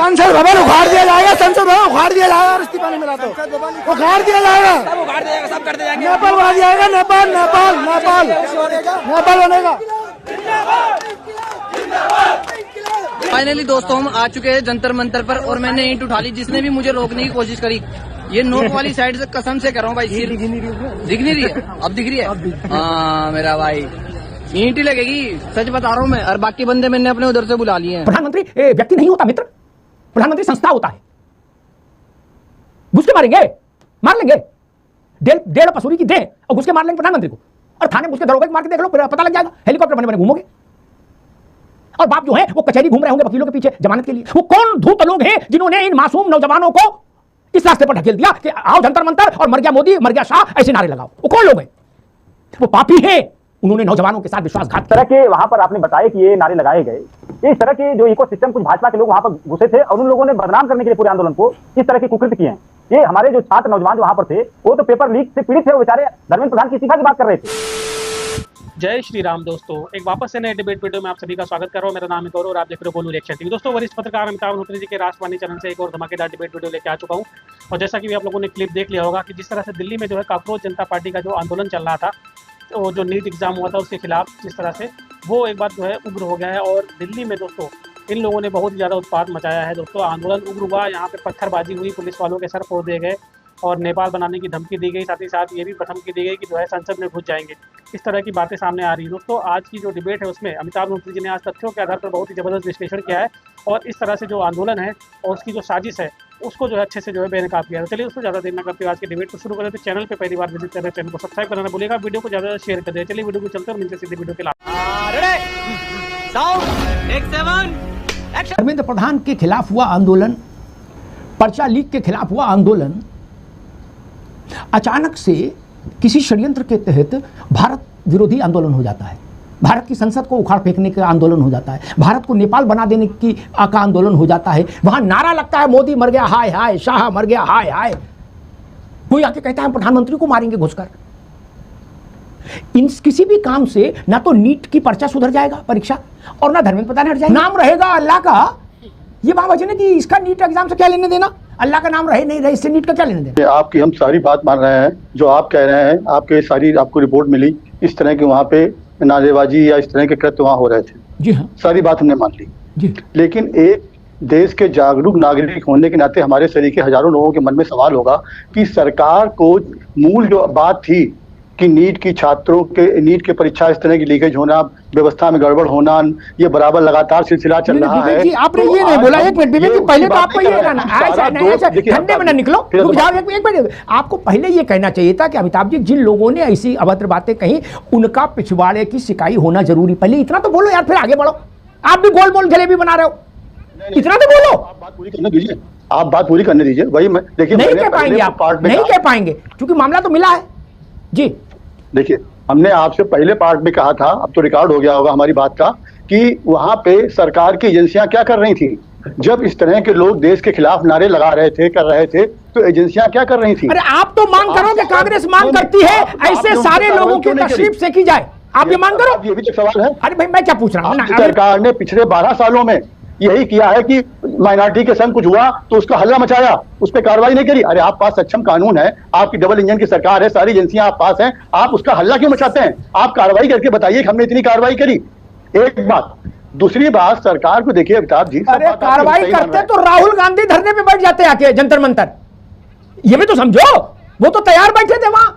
संसद भवन उखाड़ दिया जाएगा, संसद भवन उखाड़ दिया जाएगा, इस्तीफा नहीं मिला तो उखाड़ दिया जाएगा, सब उखाड़ दिया जाएगा, सब कर दिया जाएगा। नेपाल उखाड़ दिया जाएगा, नेपाल नेपाल नेपाल नेपाल बनेगा। फाइनली दोस्तों हम आ चुके हैं जंतर मंतर पर और मैंने ईंट उठा ली। जिसने भी मुझे रोकने की कोशिश करी, ये नोक वाली साइड से कसम से कर रहा हूँ भाई, सिर दिख नहीं रही है, अब दिख रही है। हाँ मेरा भाई, ईंट ही लगेगी, सच बता रहा हूँ मैं। और बाकी बंदे मैंने अपने उधर से बुला लिए हैं। प्रधानमंत्री व्यक्ति नहीं होता मित्र, प्रधानमंत्री संस्था होता है। घुस के मारेंगे, मार लेंगे, डेढ़ पसूरी की दे और घुस के मार लेंगे प्रधानमंत्री को। और थाने में उसके दरोगा मार के देख लो, पता लग जाएगा। हेलीकॉप्टर बने बने घूमोगे। और बाप जो है वो कचहरी घूम रहे होंगे वकीलों के पीछे जमानत के लिए। वो कौन धूर्त लोग हैं जिन्होंने इन मासूम नौजवानों को इस रास्ते पर ढकेल दिया कि आओ जंतर मंतर और मर गया मोदी, मर गया शाह, ऐसे नारे लगाओ। वो कौन लोग हैं? वो पापी हैं। उन्होंने नौजवानों के साथ विश्वासघात तरह के वहां पर आपने बताया कि ये नारे लगाए गए, इस तरह के जो इकोसिस्टम कुछ भाजपा के लोग वहां पर घुसे थे और उन लोगों ने बदनाम करने के लिए पूरे आंदोलन को इस तरह के कुकृत्य किए हैं। ये हमारे जो छात्र नौजवान वहां पर थे वो तो पेपर लीक से पीड़ित थे, वो बेचारे धर्मेंद्र प्रधान की इस्तीफा की बात कर रहे थे। जय श्री राम दोस्तों, एक वापस से नए डिबेट वीडियो में आप सभी का स्वागत कर रहा हूं। मेरा नाम है गौरव और आप देख रहे हो गोलू रिएक्शन टीवी। दोस्तों वरिष्ठ पत्रकार अमिताभ मल्होत्रा जी के राष्ट्रवाणी चैनल से एक और धमाकेदार डिबेट वीडियो लेके आ चुका हूं। और जैसा कि आप लोगों ने क्लिप देख लिया होगा कि जिस तरह से दिल्ली में जो है काकरोच जनता पार्टी का जो आंदोलन चल रहा था, तो जो नीट एग्जाम हुआ था उसके खिलाफ जिस तरह से वो एक बार जो है उग्र हो गया है। और दिल्ली में दोस्तों इन लोगों ने बहुत ही ज़्यादा उत्पात मचाया है। दोस्तों आंदोलन उग्र हुआ, यहाँ पे पत्थरबाजी हुई, पुलिस वालों के सर फोड़ दिए गए और नेपाल बनाने की धमकी दी गई। साथ ही साथ ये भी धमकी दी गई कि जो है संसद में घुस जाएंगे। इस तरह की बातें सामने आ रही है। दोस्तों आज की जो डिबेट है उसमें अमिताभ मल्होत्रा जी ने आज तथ्यों के आधार पर बहुत ही ज़बरदस्त विश्लेषण किया है और इस तरह से जो आंदोलन है और उसकी जो साजिश है उसको जो है अच्छे से जो है बेनकाब किया है। चलिए उसको ज़्यादा देर न करते हुए आज के डिबेट को शुरू करें। तो चैनल पे पहली बार विजिट करें, चैनल को सब्सक्राइब करना भूलिएगा, वीडियो को ज़्यादा शेयर कर दें। चलिए वीडियो को चलते हैं और मिलते सीधे वीडियो के धर्मेंद्र प्रधान के खिलाफ हुआ आंदोलन, पर्चा लीक के खिलाफ हुआ आंदोलन अचानक से किसी षड्यंत्र के तहत भारत विरोधी आंदोलन हो जाता है। भारत की संसद को उखाड़ फेंकने का आंदोलन हो जाता है। भारत को नेपाल बना देने का आंदोलन हो जाता है। वहां नारा लगता है मोदी मर गया हाय हाय, शाह मर गया हाय हाय। कोई आके कहता है हम प्रधानमंत्री को मारेंगे घुसकर। इन किसी भी काम से ना तो नीट की पर्चा सुधर जाएगा परीक्षा और ना धर्मेंद्र प्रधान हट जाएगा। नाम रहेगा अल्लाह का। ये बात वजह कि इसका नीट एग्जाम से क्या लेने देना, अल्लाह का नाम रहे नहीं रहे इससे नीट का क्या लेने देना। आपकी हम सारी बात मान रहे हैं, जो आप कह रहे हैं, आपके सारी आपको रिपोर्ट मिली, इस तरह के वहाँ पे नारेबाजी या इस तरह के कृत्य वहाँ हो रहे थे। जी हाँ, सारी बात हमने मान ली जी। लेकिन एक देश के जागरूक नागरिक होने के नाते हमारे सरीके हजारों लोगों के मन में सवाल होगा कि सरकार को मूल जो बात थी कि नीट की छात्रों के नीट के परीक्षा इस तरह की लीकेज होना, व्यवस्था में गड़बड़ होना, ये बराबर लगातार सिलसिला चल रहा है। जी, आपने ये नहीं बोला। एक मिनट विवेक जी, पहले तो आपको ये कहना ठंडे में ना निकलो, रुक जाओ एक मिनट। आपको पहले ये कहना चाहिए था कि अमिताभ जी जिन लोगों ने ऐसी अभद्र बातें कही उनका पिछवाड़े की सिकाई होना जरूरी। पहले इतना तो बोलो यार, फिर आगे बढ़ो। आप भी गोल गोल जलेबी बना रहे हो, इतना तो बोलो। आप बात पूरी करने दीजिए, आप बात पूरी करने दीजिए। वही मैं देखिए नहीं कह पाएंगे आप, नहीं कह पाएंगे क्योंकि मामला तो मिला है। जी देखिए, हमने आपसे पहले पार्ट में कहा था, अब तो रिकॉर्ड हो गया होगा हमारी बात का, कि वहां पे सरकार की एजेंसियां क्या कर रही थी। जब इस तरह के लोग देश के खिलाफ नारे लगा रहे थे, कर रहे थे, तो एजेंसियां क्या कर रही थी। अरे आप तो मांग करो कि कांग्रेस मांग करती है ऐसे सारे लोगों की तशरीफ सेकी जाए, आप ये मांग करो। ये भी तो सवाल है। अरे भाई मैं क्या पूछ रहा हूँ, सरकार ने पिछले 12 सालों में यही किया है कि माइनॉरिटी के संग कुछ हुआ तो उसका हल्ला मचाया, उस पर कार्रवाई नहीं करी। अरे आप पास सक्षम कानून है, आपकी डबल इंजन की सरकार है, सारी एजेंसियां आप पास हैं, आप उसका हल्ला क्यों मचाते हैं? आप कार्रवाई करके बताइए कि हमने इतनी कार्रवाई करी। एक बात। दूसरी बात, सरकार को देखिए अमिताभ जी, अरे कार्रवाई करते तो राहुल गांधी धरने पे बैठ जाते आके जंतर मंतर। ये भी तो समझो, वो तो तैयार बैठे थे वहां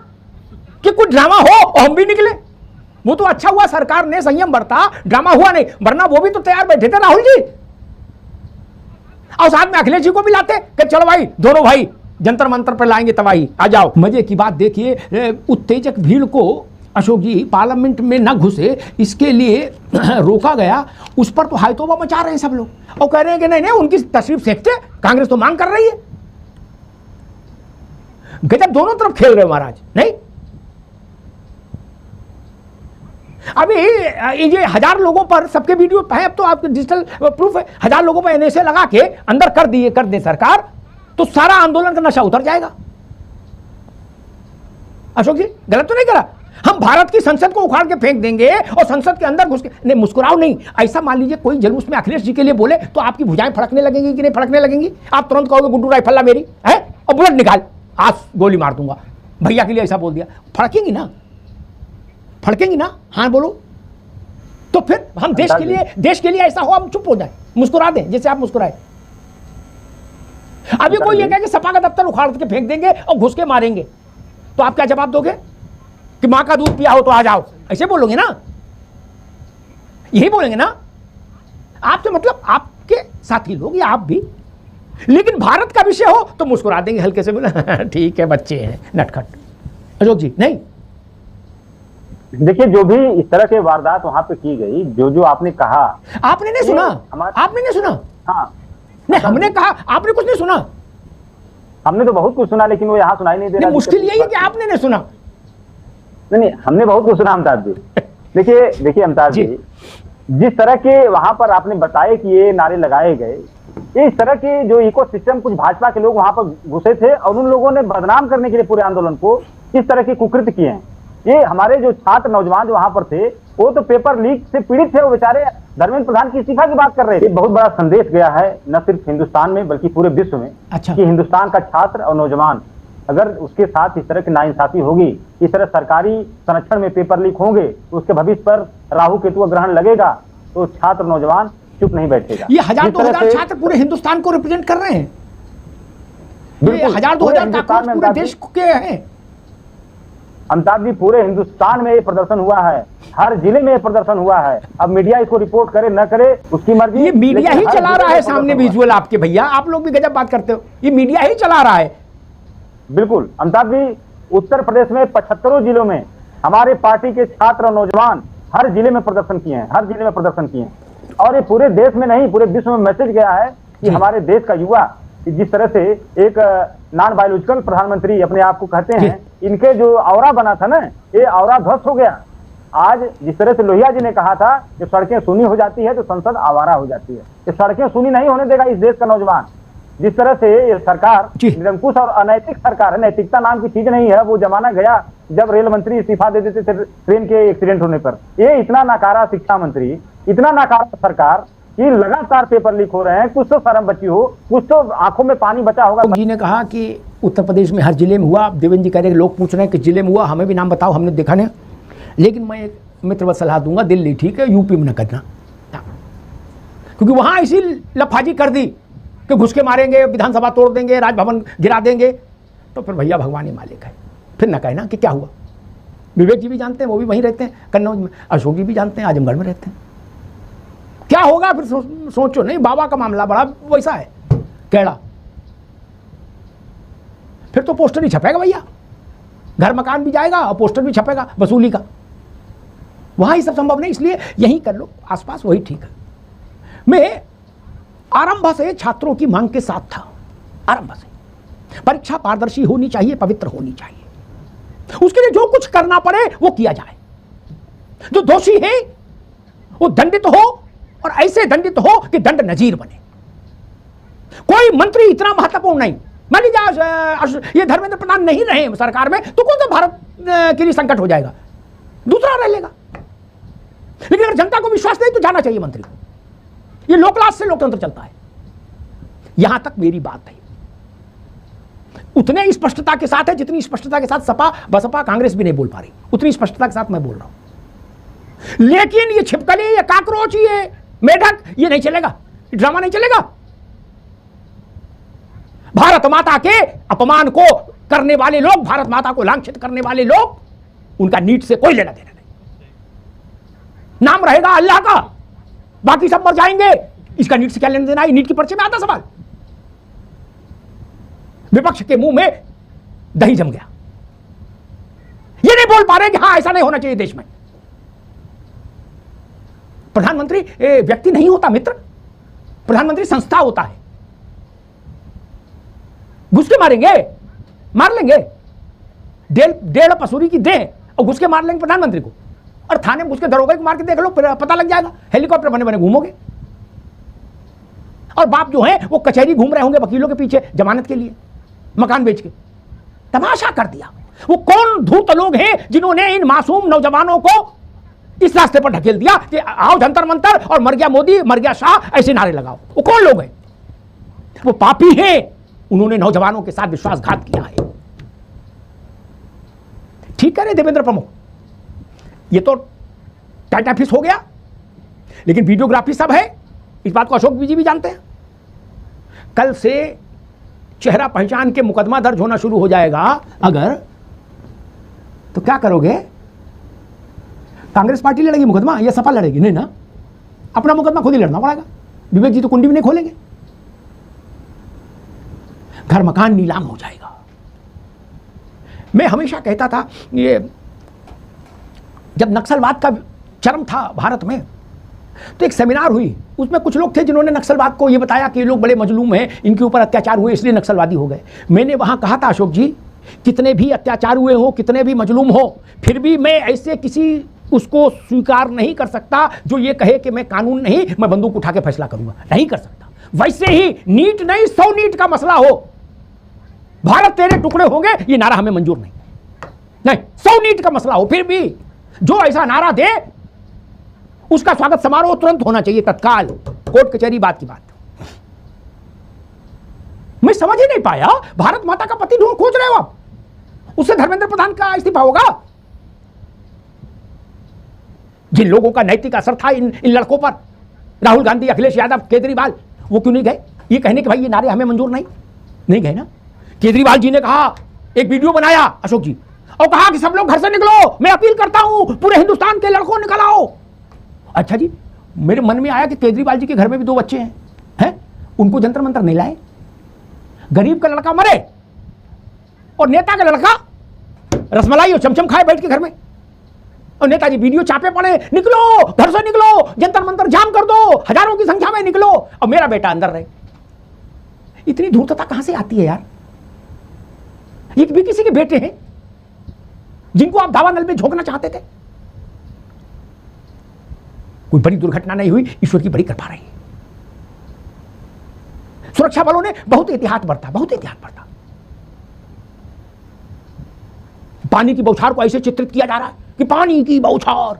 कि कुछ ड्रामा हो और हम भी निकले। वो तो अच्छा हुआ सरकार ने संयम बरता, ड्रामा हुआ नहीं, वरना वो भी तो तैयार बैठे थे राहुल जी। और साथ में अखिलेश जी को भी लाते कि चलो भाई दोनों भाई जंतर मंतर पर लाएंगे तबाही, आ जाओ। मजे की बात देखिए, उत्तेजक भीड़ को अशोक जी पार्लियामेंट में न घुसे इसके लिए रोका गया, उस पर तो हायतोबा मचा रहे हैं सब लोग और कह रहे हैं कि नहीं नहीं उनकी तशरीफ सेकते, कांग्रेस तो मांग कर रही है। गजब, दोनों तरफ खेल रहे हो महाराज। नहीं अभी ये 1000 लोगों पर सबके वीडियो है, अब तो आपके डिजिटल प्रूफ है, 1000 लोगों पर एनएसए लगा के अंदर कर दे सरकार, तो सारा आंदोलन का नशा उतर जाएगा। अशोक जी गलत तो नहीं करा। हम भारत की संसद को उखाड़ के फेंक देंगे और संसद के अंदर घुस के नहीं, मुस्कुराओ नहीं। ऐसा मान लीजिए कोई जुलूस में अखिलेश जी के लिए बोले तो आपकी भुजाएं फड़कने लगेंगी कि नहीं फड़कने लगेंगी? आप तुरंत कहोगे गुड्डू राइफल ला मेरी है और बुलेट निकाल, आज गोली मार दूंगा, भैया के लिए ऐसा बोल दिया। फड़केंगी ना, फड़केंगी ना? हाँ बोलो। तो फिर हम देश के लिए ऐसा हो हम चुप हो जाए, मुस्कुरा दें जैसे आप मुस्कुराए। अभी कोई ये कहे कि सपा का दफ्तर उखाड़ के फेंक देंगे और घुस के मारेंगे, तो आप क्या जवाब दोगे कि मां का दूध पिया हो तो आ जाओ? ऐसे बोलोगे ना, यही बोलेंगे ना? आपसे मतलब आपके साथी लोग या आप भी। लेकिन भारत का विषय हो तो मुस्कुरा देंगे हल्के से, बोले ठीक है बच्चे हैं नटखट। अशोक जी नहीं, देखिए जो भी इस तरह के वारदात वहां पे की गई, जो जो आपने कहा, आपने नहीं सुना? आपने नहीं सुना? हाँ नहीं, हमने कहा, आपने कुछ नहीं सुना? हमने तो बहुत कुछ सुना, लेकिन वो यहाँ सुनाई नहीं दे रहा। मुश्किल यही है कि आपने नहीं सुना। नहीं, हमने बहुत कुछ सुना अमिताभ जी। देखिए अमिताभ जी, जिस तरह के वहां पर आपने बताए कि ये नारे लगाए गए, ये इस तरह के जो इकोसिस्टम कुछ भाजपा के लोग वहां पर घुसे थे और उन लोगों ने बदनाम करने के लिए पूरे आंदोलन को इस तरह के कुकृत्य किए हैं। ये हमारे जो छात्र नौजवान जो वहां पर थे वो तो पेपर लीक से पीड़ित थे, वो बेचारे धर्मेंद्र प्रधान की इस्तीफा की बात कर रहे थे। बहुत बड़ा संदेश गया है न सिर्फ हिंदुस्तान में बल्कि पूरे विश्व में। अच्छा। कि हिंदुस्तान का छात्र और नौजवान अगर उसके साथ इस तरह की नाइंसाफी होगी, इस तरह सरकारी संरक्षण में पेपर लीक होंगे तो उसके भविष्य पर राहु केतु का ग्रहण लगेगा, तो छात्र नौजवान चुप नहीं बैठेगा। ये 1000-2000 छात्र पूरे हिंदुस्तान को रिप्रेजेंट कर रहे हैं। ये 1000-2000 पूरे देश के हैं। अमिताभ जी, पूरे हिंदुस्तान में ये प्रदर्शन हुआ है, हर जिले में ये प्रदर्शन हुआ है। अब मीडिया इसको रिपोर्ट करे न करे उसकी मर्जी। ये मीडिया ही चला रहा है सामने विजुअल आपके। भैया आप लोग भी गजब बात करते हो, ये मीडिया ही चला रहा है। बिल्कुल अमिताभ जी, उत्तर प्रदेश में 75 जिलों में हमारे पार्टी के छात्र और नौजवान हर जिले में प्रदर्शन किए हैं, हर जिले में प्रदर्शन किए हैं। और ये पूरे देश में नहीं पूरे विश्व में मैसेज गया है कि हमारे देश का युवा जिस तरह से एक नॉन बायोलॉजिकल प्रधानमंत्री अपने आप को कहते हैं, इनके जो औरा बना था ना, ये औरा ध्वस्त हो गया। आज जिस तरह से लोहिया जी ने कहा था कि सड़कें सूनी हो जाती है तो संसद आवारा हो जाती है, ये सड़कें सूनी नहीं होने देगा इस देश का नौजवान। जिस तरह से ये सरकार निरंकुश और अनैतिक सरकार है, नैतिकता नाम की चीज नहीं है। वो जमाना गया जब रेल मंत्री इस्तीफा दे देते थे ट्रेन के एक्सीडेंट होने पर। ये इतना नाकारा शिक्षा मंत्री, इतना नाकारा सरकार कि लगातार पेपर लीक हो रहे हैं। कुछ तो शर्म बची हो, कुछ तो आंखों में पानी बचा होगा। जी ने कहा कि उत्तर प्रदेश में हर जिले में हुआ। देवेंद्र जी कह रहे हैं लोग पूछ रहे हैं कि जिले में हुआ, हमें भी नाम बताओ, हमने देखा नहीं। लेकिन मैं एक मित्रवत सलाह दूंगा, दिल्ली ठीक है, यूपी में न करना, क्योंकि वहां ऐसी लफाजी कर दी कि घुस के मारेंगे, विधानसभा तोड़ देंगे, राजभवन गिरा देंगे, तो फिर भैया भगवान ही मालिक है। फिर न कहना कि क्या हुआ। विवेक जी भी जानते हैं, वो भी वहीं रहते हैं कन्नौज में। अशोक जी भी जानते हैं, आजमगढ़ में रहते हैं। क्या होगा फिर सोचो नहीं। बाबा का मामला बड़ा वैसा है कैड़ा, फिर तो पोस्टर ही छपेगा भैया, घर मकान भी जाएगा और पोस्टर भी छपेगा वसूली का। वहां ही सब संभव नहीं, इसलिए यहीं कर लो आसपास, वही ठीक है। मैं आरंभ से छात्रों की मांग के साथ था। आरंभ से परीक्षा पारदर्शी होनी चाहिए, पवित्र होनी चाहिए। उसके लिए जो कुछ करना पड़े वो किया जाए। जो दोषी है वो दंडित हो, और ऐसे दंडित हो कि दंड नजीर बने। कोई मंत्री इतना महत्वपूर्ण नहीं। मान लीजिए ये धर्मेंद्र प्रधान नहीं रहे सरकार में तो कौन सा भारत के लिए संकट हो जाएगा, दूसरा रह लेगा। लेकिन अगर जनता को विश्वास नहीं तो जाना चाहिए मंत्री को। ये लोकलाज से लोकतंत्र चलता है। यहां तक मेरी बात है, उतने स्पष्टता के साथ है जितनी स्पष्टता के साथ सपा बसपा कांग्रेस भी नहीं बोल पा रही, उतनी स्पष्टता के साथ मैं बोल रहा हूं। लेकिन ये छिपकली, ये काकरोच, ये मेढक, ये नहीं चलेगा, ड्रामा नहीं चलेगा। भारत माता के अपमान को करने वाले लोग, भारत माता को लांछित करने वाले लोग, उनका नीट से कोई लेना देना नहीं। नाम रहेगा अल्लाह का, बाकी सब मर जाएंगे। इसका नीट से क्या लेना देना है? नीट के पर्चे में आता सवाल। विपक्ष के मुंह में दही जम गया। ये नहीं बोल पा रहे कि हां ऐसा नहीं होना चाहिए देश में। प्रधानमंत्री व्यक्ति नहीं होता मित्र, प्रधानमंत्री संस्था होता है। घुस के मारेंगे, मार लेंगे, डेढ़ पसूरी की दे और घुस के मार लेंगे प्रधानमंत्री को, और थाने में घुस के दरोगा को मार के देख लो, पता लग जाएगा। हेलीकॉप्टर बने बने घूमोगे, और बाप जो है वो कचहरी घूम रहे होंगे वकीलों के पीछे जमानत के लिए, मकान बेच के। तमाशा कर दिया। वो कौन धूर्त लोग हैं जिन्होंने इन मासूम नौजवानों को इस रास्ते पर ढकेल दिया कि आओ जंतर मंतर और मर गया मोदी, मर गया शाह, ऐसे नारे लगाओ? वो कौन लोग हैं? वो पापी हैं, उन्होंने नौजवानों के साथ विश्वासघात किया है। ठीक कह रहे देवेंद्र प्रमुख, ये तो टाटा फिश हो गया, लेकिन वीडियोग्राफी सब है, इस बात को अशोक जी भी जानते हैं। कल से चेहरा पहचान के मुकदमा दर्ज होना शुरू हो जाएगा अगर, तो क्या करोगे? कांग्रेस पार्टी लड़ेगी मुकदमा या सपा लड़ेगी? नहीं ना, अपना मुकदमा खुद ही लड़ना पड़ेगा। विवेक जी तो कुंडी भी नहीं खोलेंगे, घर मकान नीलाम हो जाएगा। मैं हमेशा कहता था, ये जब नक्सलवाद का चरम था भारत में, तो एक सेमिनार हुई, उसमें कुछ लोग थे जिन्होंने नक्सलवाद को ये बताया कि ये लोग बड़े मजलूम हैं, इनके ऊपर अत्याचार हुए इसलिए नक्सलवादी हो गए। मैंने वहां कहा था, अशोक जी, कितने भी अत्याचार हुए हो, कितने भी मजलूम हो, फिर भी मैं ऐसे किसी उसको स्वीकार नहीं कर सकता जो ये कहे कि मैं कानून नहीं, मैं बंदूक उठा के फैसला करूंगा। नहीं कर सकता। वैसे ही नीट नहीं, 100 नीट का मसला हो, भारत तेरे टुकड़े होंगे, ये नारा हमें मंजूर नहीं। नहीं, 100 नीट का मसला हो, फिर भी जो ऐसा नारा दे उसका स्वागत समारोह तुरंत होना चाहिए, तत्काल, कोर्ट कचहरी, बात की बात। मैं समझ ही नहीं पाया, भारत माता का पति ढूंढ खोज रहे हो आप, उससे धर्मेंद्र प्रधान का इस्तीफा होगा? जिन लोगों का नैतिक असर था इन लड़कों पर, राहुल गांधी, अखिलेश यादव, केजरीवाल, वो क्यों नहीं गए ये कहने कि भाई ये नारे हमें मंजूर नहीं गए ना? केजरीवाल जी ने कहा, एक वीडियो बनाया अशोक जी, और कहा कि सब लोग घर से निकलो, मैं अपील करता हूं पूरे हिंदुस्तान के लड़कों निकल आओ। अच्छा जी, मेरे मन में आया कि केजरीवाल जी के घर में भी 2 बच्चे हैं, उनको जंतर मंतर नहीं लाए? गरीब का लड़का मरे और नेता का लड़का रसमलाई और चमचम खाए बैठ के घर में, और नेताजी वीडियो छापे पड़े, निकलो घर से निकलो, जंतर मंतर जाम कर दो, हजारों की संख्या में निकलो, और मेरा बेटा अंदर रहे। इतनी धूर्तता कहां से आती है यार? ये भी किसी के बेटे हैं जिनको आप दावा नल में झोंकना चाहते थे। कोई बड़ी दुर्घटना नहीं हुई, ईश्वर की बड़ी कृपा रही। सुरक्षा बलों ने बहुत एहतियात बरता, बहुत एहतियात बरता। पानी की बौछार को ऐसे चित्रित किया जा रहा है कि पानी की बौछार।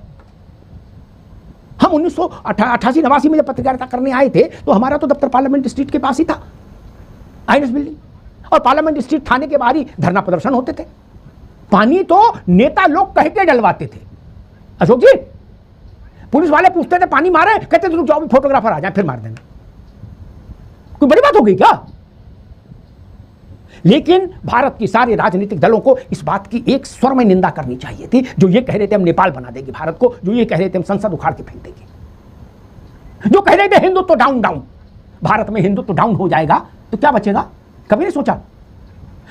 हम 1988-89 में जब पत्रकारिता करने आए थे तो हमारा तो दफ्तर पार्लियामेंट स्ट्रीट के पास ही था, आईएनएस बिल्डिंग, और पार्लियामेंट स्ट्रीट थाने के बाहर ही धरना प्रदर्शन होते थे। पानी तो नेता लोग कह के डलवाते थे अशोक जी। पुलिस वाले पूछते थे पानी मारे, कहते थे रुक जाओ, फोटोग्राफर आ जाए फिर मार देंगे। कोई बड़ी बात हो गई क्या? लेकिन भारत की सारे राजनीतिक दलों को इस बात की एक स्वर में निंदा करनी चाहिए थी, जो ये कह रहे थे हम नेपाल बना देंगे भारत को, जो ये कह रहे थे हम संसद उखाड़ के फेंक देंगे, जो कह रहे थे हिंदुत्व डाउन डाउन, भारत में हिंदुत्व डाउन हो जाएगा तो क्या बचेगा? कभी नहीं सोचा।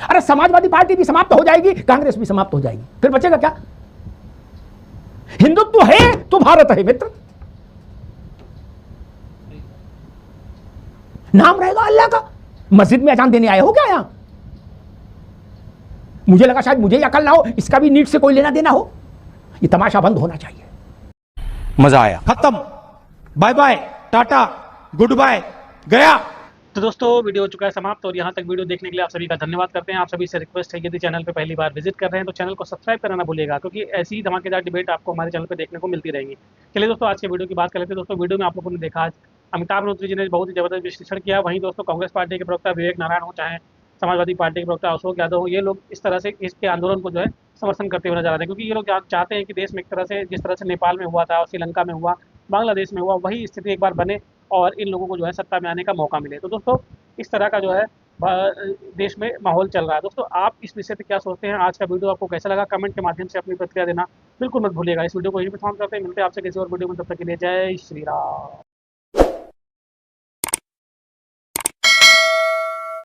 अरे समाजवादी पार्टी भी समाप्त हो जाएगी, कांग्रेस भी समाप्त हो जाएगी, फिर बचेगा क्या? हिंदुत्व है तो भारत है मित्र, नाम रहेगा अल्लाह का। मस्जिद में अजान देने आए हो क्या यहां? मुझे लगा शायद मुझे ही अकल ना हो, इसका भी नीट से कोई लेना देना हो। ये तमाशा बंद होना चाहिए। मजा आया, खत्म, bye bye, tata, goodbye, गया। तो दोस्तों वीडियो हो चुका है समाप्त, और यहाँ तक वीडियो देखने के लिए आप सभी का धन्यवाद करते हैं। आप सभी से रिक्वेस्ट है, यदि चैनल पे पहली बार विजिट कर रहे हैं तो चैनल को सब्सक्राइब करना ना भूलिएगा, क्योंकि ऐसी धमाकेदार डिबेट आपको हमारे चैनल पे देखने को मिलती रहेंगी। चलिए दोस्तों, आज के वीडियो की बात कर लेते हैं। दोस्तों, वीडियो में आप लोगों ने देखा, आज अमिताभ मल्होत्रा जी ने बहुत ही जबरदस्त विश्लेषण किया। वहीं दोस्तों, कांग्रेस पार्टी के प्रवक्ता विवेक नारायण हो, चाहे समाजवादी पार्टी के प्रवक्ता अशोक यादव हो, ये लोग इस तरह से इसके आंदोलन को जो है समर्थन करते हुए नजर आ रहे हैं, क्योंकि ये लोग चाहते हैं कि देश में एक तरह से, जिस तरह से नेपाल में हुआ था, श्रीलंका में हुआ, बांग्लादेश में हुआ, वही स्थिति एक बार बने और इन लोगों को जो है सत्ता में आने का मौका मिले। तो दोस्तों, इस तरह का जो है देश में माहौल चल रहा है। दोस्तों, आप इस विषय पे क्या सोचते हैं? आज का वीडियो आपको कैसा लगा? कमेंट के माध्यम से अपनी प्रतिक्रिया देना बिल्कुल मत भूलिएगा। इस वीडियो को यहीं पे समाप्त करते हैं, मिलते हैं आपसे किसी और वीडियो में, तब तक के लिए जय श्री राम।